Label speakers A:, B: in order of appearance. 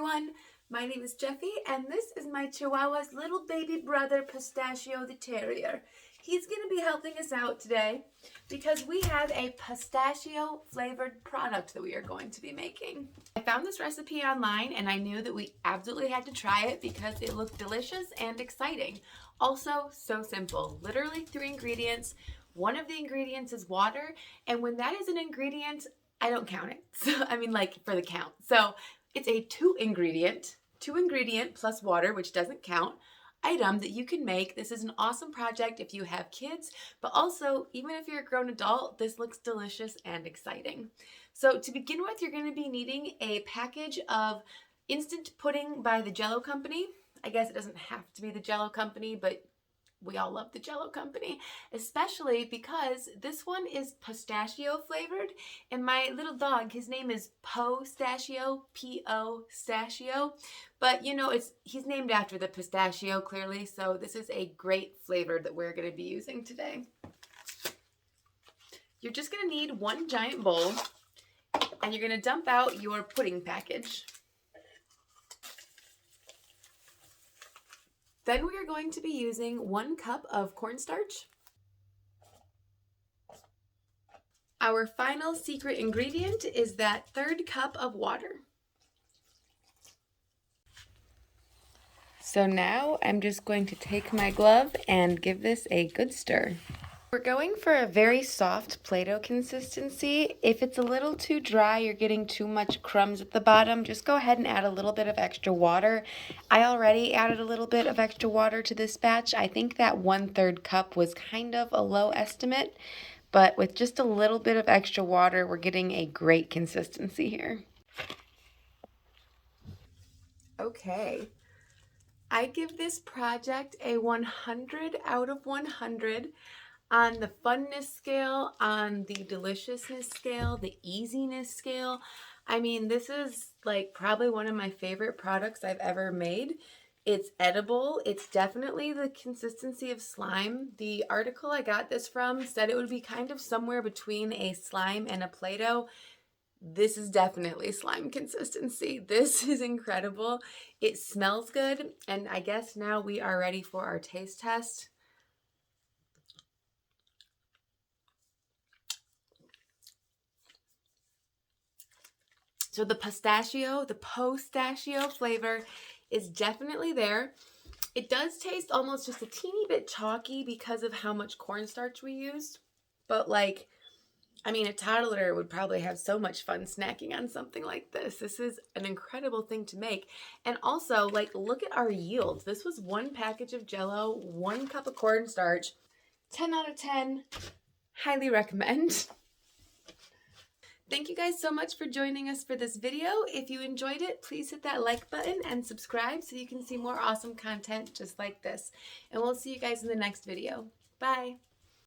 A: everyone, my name is Jeffy and this is my Chihuahua's little baby brother Pistachio the Terrier. He's going to be helping us out today because we have a pistachio flavored product that we are going to be making. I found this recipe online and I knew that we absolutely had to try it because it looked delicious and exciting. Also, so simple. Literally 3 ingredients. One of the ingredients is water, and when that is an ingredient, I don't count it. So I mean, like, for the count. So it's a 2 ingredient plus water, which doesn't count, item that you can make. This is an awesome project if you have kids, but also even if you're a grown adult, this looks delicious and exciting. So to begin with, you're going to be needing a package of instant pudding by the Jell-O company. I guess it doesn't have to be the Jell-O company, but we all love the Jell-O company, especially because this one is pistachio flavored, and my little dog, his name is Pistachio, P-O-stachio, but you know, he's named after the pistachio clearly, so this is a great flavor that we're going to be using today. You're just going to need 1 giant bowl, and you're going to dump out your pudding package. Then we are going to be using 1 cup of cornstarch. Our final secret ingredient is that 3rd cup of water. So now I'm just going to take my glove and give this a good stir. We're going for a very soft Play-Doh consistency. If it's a little too dry, you're getting too much crumbs at the bottom, just go ahead and add a little bit of extra water. I already added a little bit of extra water to this batch. I think that 1/3 cup was kind of a low estimate, but with just a little bit of extra water, we're getting a great consistency here. Okay. I give this project a 100 out of 100. On the funness scale, on the deliciousness scale, the easiness scale. I mean, this is like probably one of my favorite products I've ever made. It's edible. It's definitely the consistency of slime. The article I got this from said it would be kind of somewhere between a slime and a Play-Doh. This is definitely slime consistency. This is incredible. It smells good, and I guess now we are ready for our taste test. So the pistachio flavor is definitely there. It does taste almost just a teeny bit chalky because of how much cornstarch we used. But like, I mean, a toddler would probably have so much fun snacking on something like this. This is an incredible thing to make. And also, like, look at our yield. This was 1 package of Jell-O, 1 cup of cornstarch. 10 out of 10. Highly recommend. Thank you guys so much for joining us for this video. If you enjoyed it, please hit that like button and subscribe so you can see more awesome content just like this. And we'll see you guys in the next video. Bye.